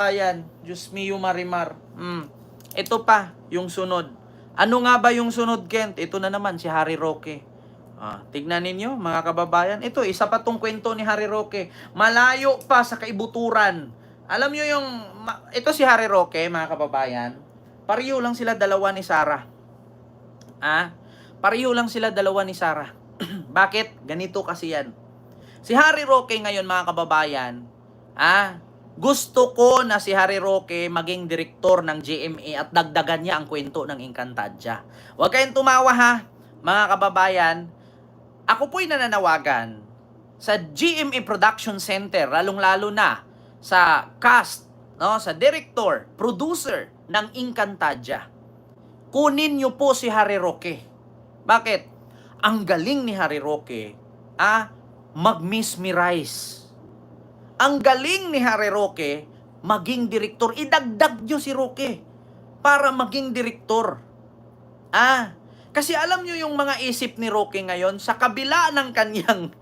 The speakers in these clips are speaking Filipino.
Ayan, Diyos mio Marimar. Ito pa, yung sunod. Ano nga ba yung sunod, Kent? Ito na naman, si Harry Roque. Tignan ninyo, mga kababayan. Ito, isa pa tong kwento ni Harry Roque. Malayo pa sa kaibuturan. Alam nyo yung, ito si Harry Roque, mga kababayan. Pareho lang sila dalawa ni Sarah. Pareho lang sila dalawa ni Sarah. Bakit? Ganito kasi yan. Si Harry Roque ngayon, mga kababayan, gusto ko na si Harry Roque maging direktor ng GMA at dagdagan niya ang kwento ng Encantadia. Huwag kayong tumawa ha, mga kababayan. Ako po'y nananawagan sa GMA Production Center, lalong-lalo na sa cast, no, sa director, producer ng Encantadia. Kunin niyo po si Harry Roque. Bakit? Ang galing ni Harry Roque, mag-mesmerize. Ang galing ni Harry Roque maging direktor. Idagdag nyo si Roque para maging direktor. Kasi alam nyo yung mga isip ni Roque ngayon, sa kabila ng kanyang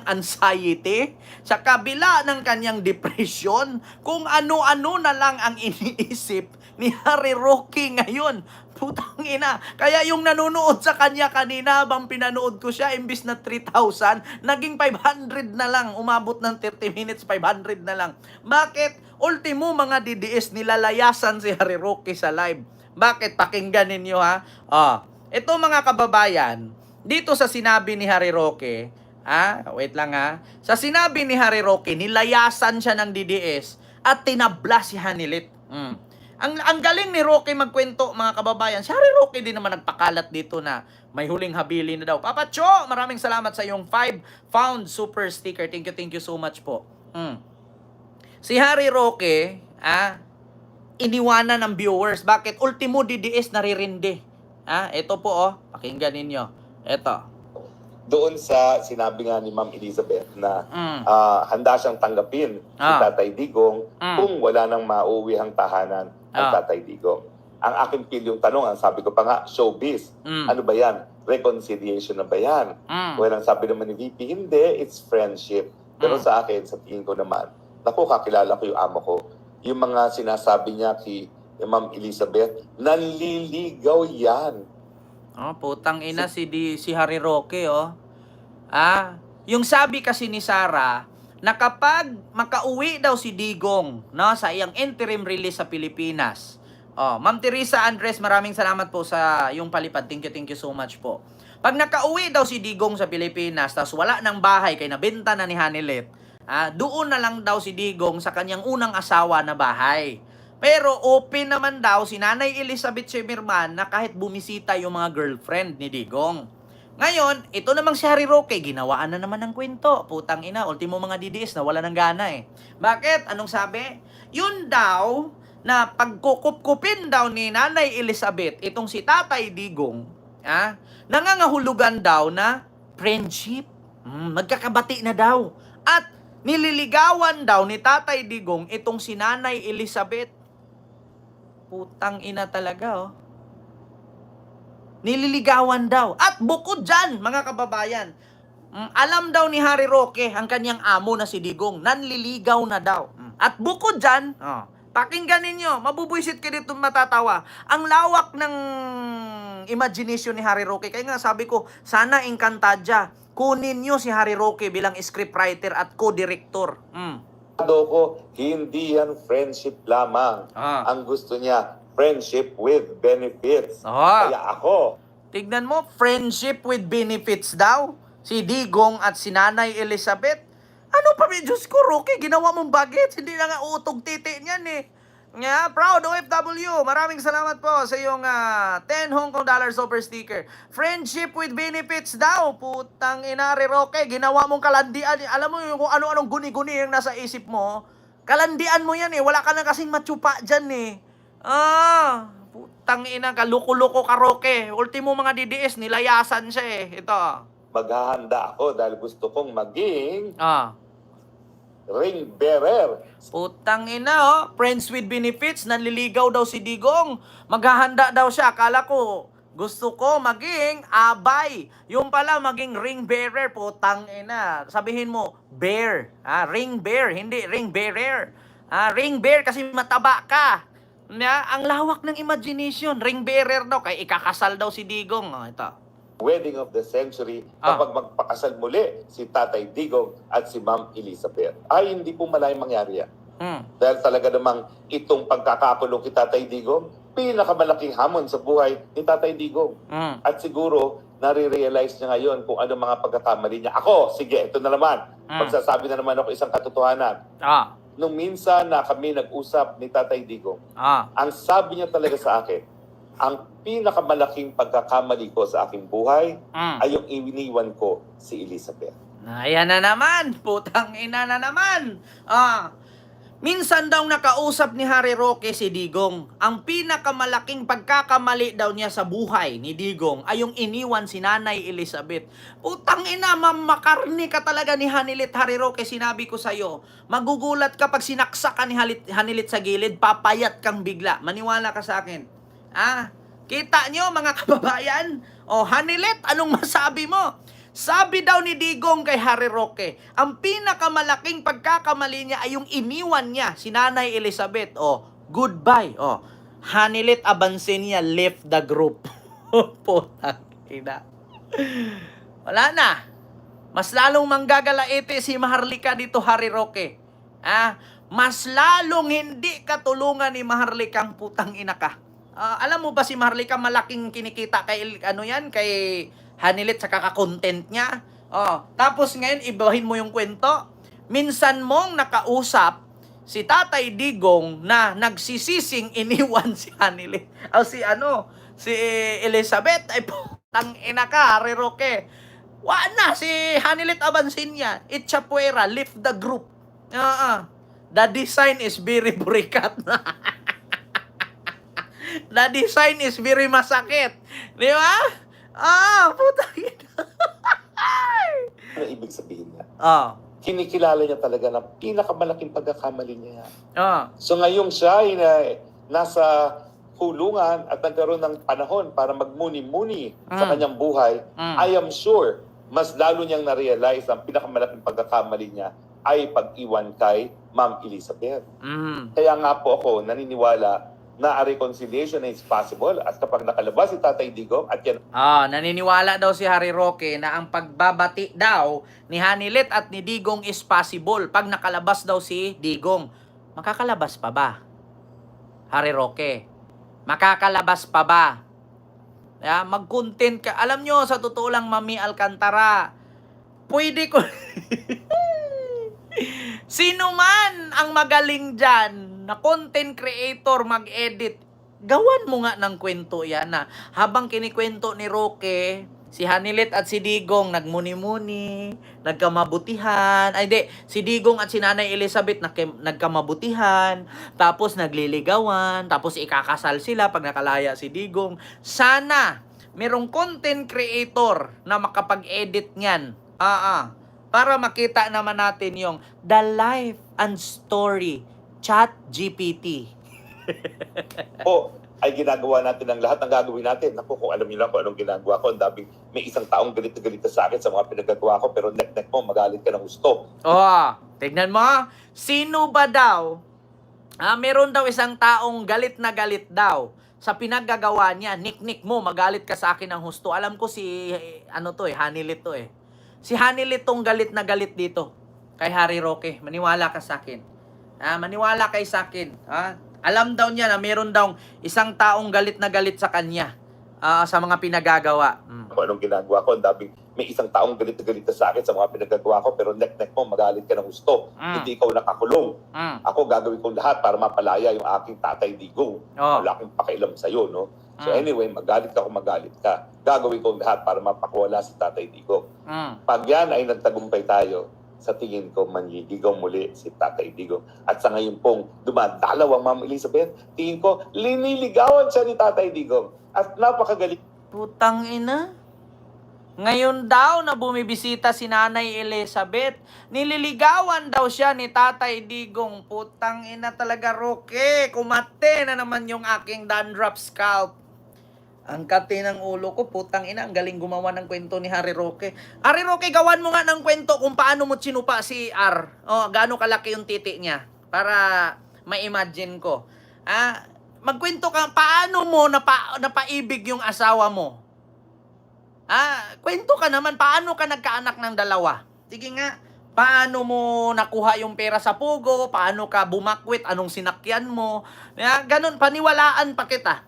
anxiety, sa kabila ng kanyang depression, kung ano-ano na lang ang iniisip ni Harry Roque ngayon. Putang ina. Kaya yung nanonood sa kanya kanina habang pinanood ko siya, imbis na 3,000, naging 500 na lang. Umabot ng 30 minutes, 500 na lang. Bakit? Ultimo mga DDS, nilalayasan si Harry Roque sa live. Bakit? Pakinggan ninyo ha. Ito mga kababayan, dito sa sinabi ni Harry Roque, wait lang ha. Sa sinabi ni Harry Roque, nilayasan siya ng DDS at tinabla si Hanilit. Ang galing ni Roque magkwento, mga kababayan. Si Harry Roque din naman nagpakalat dito na may huling habili na daw. Papa Cho, maraming salamat sa iyong 5 pound super sticker. Thank you so much po. Si Harry Roque, iniwanan ng viewers. Bakit? Ultimo DDS naririndi. Ito po, pakinggan ninyo. Ito. Doon sa sinabi nga ni Ma'am Elizabeth na handa siyang tanggapin si Tatay Digong kung wala nang mauuwihang tahanan ang Tatay Digong. Ang aking pilyong tanong, ang sabi ko pa nga, showbiz. Ano ba yan? Reconciliation na ba yan? Well, ang sabi naman ni VP, hindi, it's friendship. Pero sa akin, sa tingin ko naman, naku, kakilala ko yung amo ko. Yung mga sinasabi niya kay Ma'am Elizabeth, nanliligaw yan. Putang ina si Harry Roque, yung sabi kasi ni Sarah na kapag makauwi daw si Digong, no, sa iyang interim release sa Pilipinas. Ma'am Teresa Andres, maraming salamat po sa yung palipad. Thank you so much po. Pag nakauwi daw si Digong sa Pilipinas, tapos wala ng bahay kay nabenta na ni Hanilet, doon na lang daw si Digong sa kanyang unang asawa na bahay. Pero open naman daw si Nanay Elizabeth Chemirman na kahit bumisita yung mga girlfriend ni Digong. Ngayon, ito namang si Harry Roque, ginawaan na naman ng kwento. Putang ina, ultimo mga DDS na wala ng gana eh. Bakit? Anong sabi? Yun daw, na pagkukupkupin daw ni Nanay Elizabeth, itong si Tatay Digong, nangangahulugan daw na friendship. Magkakabati na daw. At nililigawan daw ni Tatay Digong itong si Nanay Elizabeth. Putang ina talaga, Nililigawan daw. At bukod dyan, mga kababayan, alam daw ni Harry Roque, ang kanyang amo na si Digong, nanliligaw na daw. At bukod dyan, pakinggan ninyo, mabubwisit ka dito matatawa. Ang lawak ng imagination ni Harry Roque. Kaya nga sabi ko, sana Encantadia, kunin nyo si Harry Roque bilang scriptwriter at co-director. Ko, hindi yan friendship lamang. Ang gusto niya, friendship with benefits. Kaya ako. Tignan mo, friendship with benefits daw. Si Digong at si Nanay Elizabeth. Ano pa, Diyos ko, Roque, ginawa mong bagets. Hindi na nga utog titi niyan eh. Proud OFW. Maraming salamat po sa iyong 10 Hong Kong dollar super sticker. Friendship with benefits daw. Putang inari, Roque. Ginawa mong kalandian. Alam mo yung kung ano-anong guni-guni yung nasa isip mo. Kalandian mo yan eh. Wala ka na kasing matsupa dyan eh. Putang ina ka. Luko-luko ka, Roque. Ultimo mga DDS, nilayasan siya eh. Ito. Maghahanda ako dahil gusto kong maging ring bearer. Putang ina, friends with benefits, nanliligaw daw si Digong. Maghahanda daw siya. Akala ko, gusto ko maging abay. Yung pala, maging ring bearer. Putang ina. Sabihin mo, bear. Ring bear, hindi ring bearer. Ring bearer kasi mataba ka. Ang lawak ng imagination. Ring bearer daw, kaya ikakasal daw si Digong. Ito. Wedding of the century kapag magpakasal muli si Tatay Digong at si Ma'am Elizabeth. Ay, hindi po malayang mangyari yan. Dahil talaga namang itong pagkakakulong kay Tatay Digong, pinakamalaking hamon sa buhay ni Tatay Digong. At siguro, nare-realize niya ngayon kung ano mga pagkakamali niya. Ako, sige, ito na naman. Magsasabi na naman ako isang katotohanan. Nung minsan na kami nag-usap ni Tatay Digong, ang sabi niya talaga sa akin, ang pinakamalaking pagkakamali ko sa aking buhay ay yung iniwan ko si Elizabeth. Ayan na naman, putang ina na naman. Minsan daw nakausap ni Harry Roque si Digong. Ang pinakamalaking pagkakamali daw niya sa buhay ni Digong ay yung iniwan si Nanay Elizabeth. Putang ina, mamakarni ka talaga ni Hanilit, Harry Roque. Sinabi ko sa'yo, magugulat ka pag sinaksak ka ni Hanilit sa gilid, papayat kang bigla. Maniwala ka sa akin. Kita nyo mga kababayan? Hanilit, anong masabi mo? Sabi daw ni Digong kay Harry Roque, ang pinakamalaking pagkakamali niya ay yung iniwan niya si Nanay Elizabeth. Goodbye. Hanilit Abansinia left the group. Putang ina. Wala na. Mas lalong manggagalaiti si Maharlika dito, Harry Roque. Mas lalong hindi katulungan ni Maharlikang putang ina ka. Alam mo ba si Maharlika malaking kinikita kay kay Hanilit sa kaka-content niya. Tapos ngayon ibahin mo yung kwento. Minsan mong nakausap si Tatay Digong na nagsisising iniwan si Hanilit. Si Elizabeth. Ay putang ina ka, Harry Roque. Na si Hanilit Abansinia. Itchapuera, leave the group. The design is very burikat. The design is very masakit. Di ba? Putang ina. Ano ibig sabihin niya? Kinikilala niya talaga na pinakamalaking pagkakamali niya. So ngayong siya ay nasa kulungan at nagkaroon ng panahon para magmuni-muni sa kanyang buhay, I am sure mas lalo niyang na-realize ang pinakamalaking pagkakamali niya ay pag-iwan kay Ma'am Elizabeth. Kaya nga po ako naniniwala na a reconciliation is possible at kapag nakalabas si Tatay Digong at yan... naniniwala daw si Harry Roque na ang pagbabati daw ni Hanilit at ni Digong is possible pag nakalabas daw si Digong. Makakalabas pa ba? Harry Roque, makakalabas pa ba? Mag-content ka. Alam nyo, sa totoo lang, Mami Alcantara, pwede ko... Sino man ang magaling dyan na content creator mag-edit, gawan mo nga ng kwento yan na habang kinikwento ni Roque, si Hanilit at si Digong nagmuni-muni, nagkamabutihan, si Digong at si Nanay Elizabeth nagkamabutihan, tapos nagliligawan, tapos ikakasal sila pag nakalaya si Digong. Sana merong content creator na makapag-edit niyan. Para makita naman natin yung the life and story ChatGPT. Ay ginagawa natin ang lahat ng gagawin natin. Naku, kung alam niyo lang kung anong ginagawa ko, may isang taong galit na galit sa akin sa mga pinagagawa ko, pero nek-nek mo, magalit ka ng gusto. Tignan mo, sino ba daw, meron daw isang taong galit na galit daw sa pinaggagawa niya, nik-nik mo, magalit ka sa akin ng husto. Alam ko si, Hanilit to eh. Si Hanilit tong galit na galit dito kay Harry Roque. Maniwala ka sa akin. Maniwala kay sa akin. Alam daw niya na meron daw isang taong galit na galit sa kanya sa mga pinagagawa. Kung anong ginagawa ko, may isang taong galit na galit sa akin sa mga pinagagawa ko, pero nek-nek mo, magalit ka ng gusto. Hindi ikaw nakakulong. Ako gagawin kong lahat para mapalaya yung aking Tatay Digong. Wala akong pakialam sa'yo, no? So anyway, magalit ka kung magalit ka. Gagawin ko lahat para mapakuwala si Tatay Digong. Pag yan ay nagtagumpay tayo, sa tingin ko, manliligaw muli si Tatay Digong. At sa ngayon pong dumadalaw ang Ma'am Elizabeth, tingin ko, liniligawan siya ni Tatay Digong. At napakagaling. Putang ina. Ngayon daw na bumibisita si Nanay Elizabeth, nililigawan daw siya ni Tatay Digong. Putang ina talaga, Roque. Kumate na naman yung aking dandruff scalp. Ang kati ng ulo ko, putang ina, ang galing gumawa ng kwento ni Harry Roque. Harry Roque, gawan mo nga ng kwento kung paano mo sinupa si R. Gaano kalaki yung titi niya. Para ma-imagine ko. Magkwento ka, paano mo napaibig yung asawa mo? Kwento ka naman, paano ka nagkaanak ng dalawa? Sige nga, paano mo nakuha yung pera sa Pugo? Paano ka bumakwit? Anong sinakyan mo? Ganun, paniwalaan pa kita.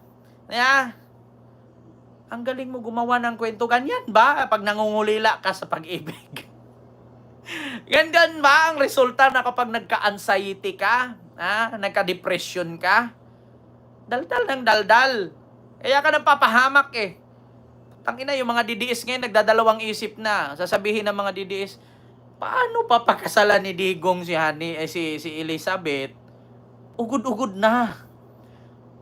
Ang galing mo gumawa ng kwento. Ganyan ba pag nangungulila ka sa pag-ibig? Ganyan ba ang resulta na kapag nagka-anxiety ka? Nagka-depression ka? Daldal ng daldal. Kaya ka napapahamak eh. Tangina, yung mga DDS ngayon nagdadalawang isip na. Sasabihin ng mga DDS, paano papakasalan ni Digong si Elizabeth? Ugod-ugod na.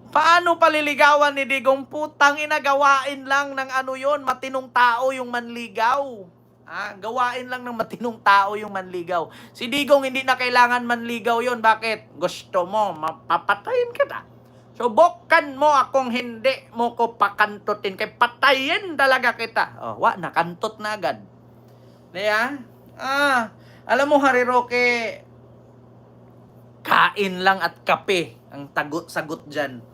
Paano paliligawan ni Digong? Putang ina, gawain lang ng ano yon, matinong tao yung manligaw. Gawain lang ng matinong tao yung manligaw. Si Digong hindi na kailangan manligaw yon. Bakit? Gusto mo, mapapatayin ka na. Subukan mo akong hindi mo ko pakantutin. Kaya patayin talaga kita. Nakantot na agad. Alam mo, Harry Roque, kain lang at kape ang sagot dyan.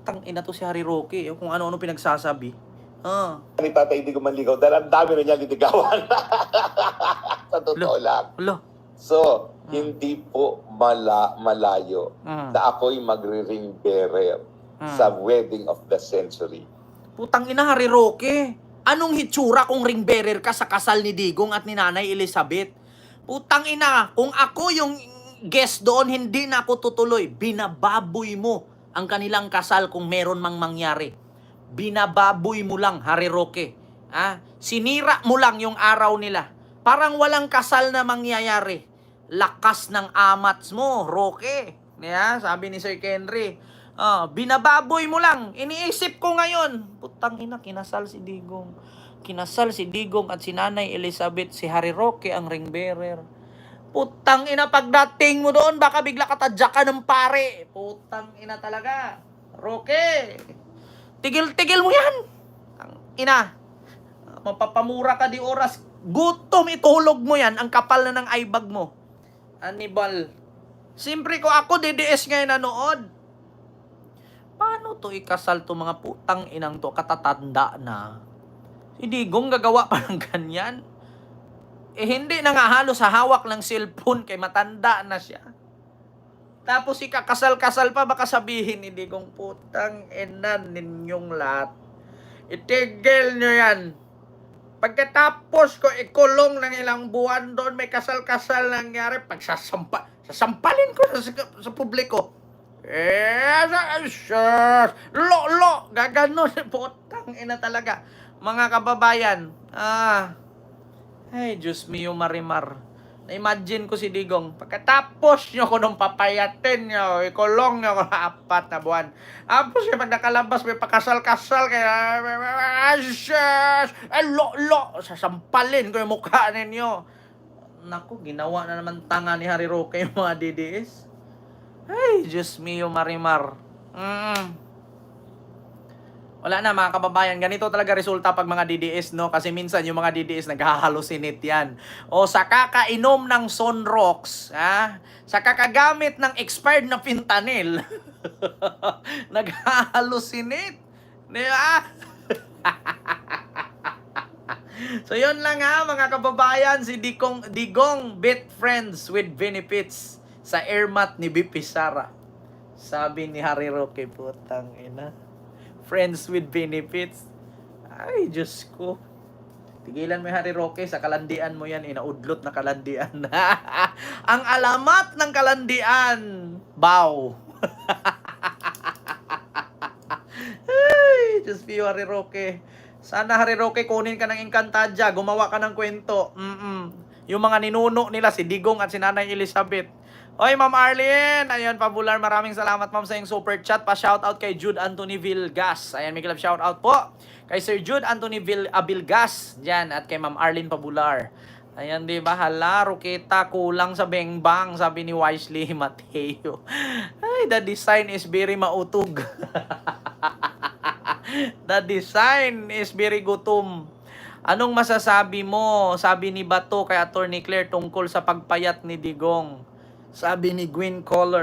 Ina to si Harry Roque, kung ano-ano pinagsasabi. Ni Tatay Digong manligaw dahil ang dami na niya litigawan. Sa totoo lang. So, hindi po malayo na ako'y magre-ring bearer sa wedding of the century. Putang ina, Harry Roque. Anong hitsura kung ring bearer ka sa kasal ni Digong at ni Nanay Elizabeth? Putang ina, kung ako yung guest doon, hindi na ako tutuloy. Binababoy mo ang kanilang kasal kung meron mang mangyari. Binababoy mo lang, Harry Roque. Sinira mo lang yung araw nila. Parang walang kasal na mangyayari. Lakas ng amats mo, Roque. Sabi ni Sir Henry. Binababoy mo lang. Iniisip ko ngayon, putang ina, kinasal si Digong. Kinasal si Digong at si Nanay Elizabeth, si Harry Roque ang ring bearer. Putang ina, pagdating mo doon, baka bigla katadyak ka ng pare. Putang ina talaga. Roque, tigil-tigil mo yan. Ina, mapapamura ka di oras. Gutom, itulog mo yan. Ang kapal na ng eyebag mo. Anibal. Siyempre ko ako, DDS ngayon nanood. Paano to ikasal to mga putang inang to? Katatanda na. Si Digong gagawa pa ng ganyan. Hindi na nga halos sa hawak ng cellphone kay matanda na siya. Tapos ikakasal-kasal pa, baka sabihin ni Digong, putang ina ninyong lahat. Itigil nyo yan. Pagkatapos ko ikulong ng ilang buwan doon, may kasal-kasal nangyari, sasampalin ko sa publiko. Gaganon, putang ina talaga. Mga kababayan, ay, Diyos mio Marimar. Na-imagine ko si Digong. Pagkatapos nyo ko nung papayatin nyo, ikulong nyo ko na 4 na buwan. Tapos pag nakalabas, may pakasal-kasal, kaya, sasampalin ko yung mukha ninyo. Naku, ginawa na naman tanga ni Harry Roque yung mga DDS. Ay, Diyos mio Marimar. Wala na mga kababayan, ganito talaga resulta pag mga DDS, no? Kasi minsan yung mga DDS naghahalusinate yan. O sa kakainom ng Sonrox, sa kakagamit ng expired na fentanyl, naghahalusinate. Di ba? So yun lang mga kababayan, si Digong bet friends with benefits sa airmat ni BP Sara. Sabi ni Harry Roque, putang ina. Friends with benefits. Ay, Diyos ko. Tigilan mo yung Harry Roque, sa kalandian mo yan, inaudlot na kalandian. Ang alamat ng kalandian, Bao. Ay, Diyos mo Harry Roque. Sana Harry Roque, kunin ka ng Encantadia, gumawa ka ng kwento. Yung mga ninuno nila, si Digong at si Nanay Elizabeth. Oy, Ma'am Arlene, ayun, Pabular, maraming salamat ma'am sa iyong super chat. Pa-shoutout kay Jude Anthony Vilgas. Ayan, may shoutout po kay Sir Jude Anthony Vilgas. Diyan, at kay Ma'am Arlene Pabular. Ayan, di ba? Hala, Roketa, kulang sa bengbang, sabi ni Wisely Mateo. Ay, the design is very mautog. The design is very gutom. Anong masasabi mo? Sabi ni Bato kay Attorney Claire tungkol sa pagpayat ni Digong. Sabi ni Gwen Collar.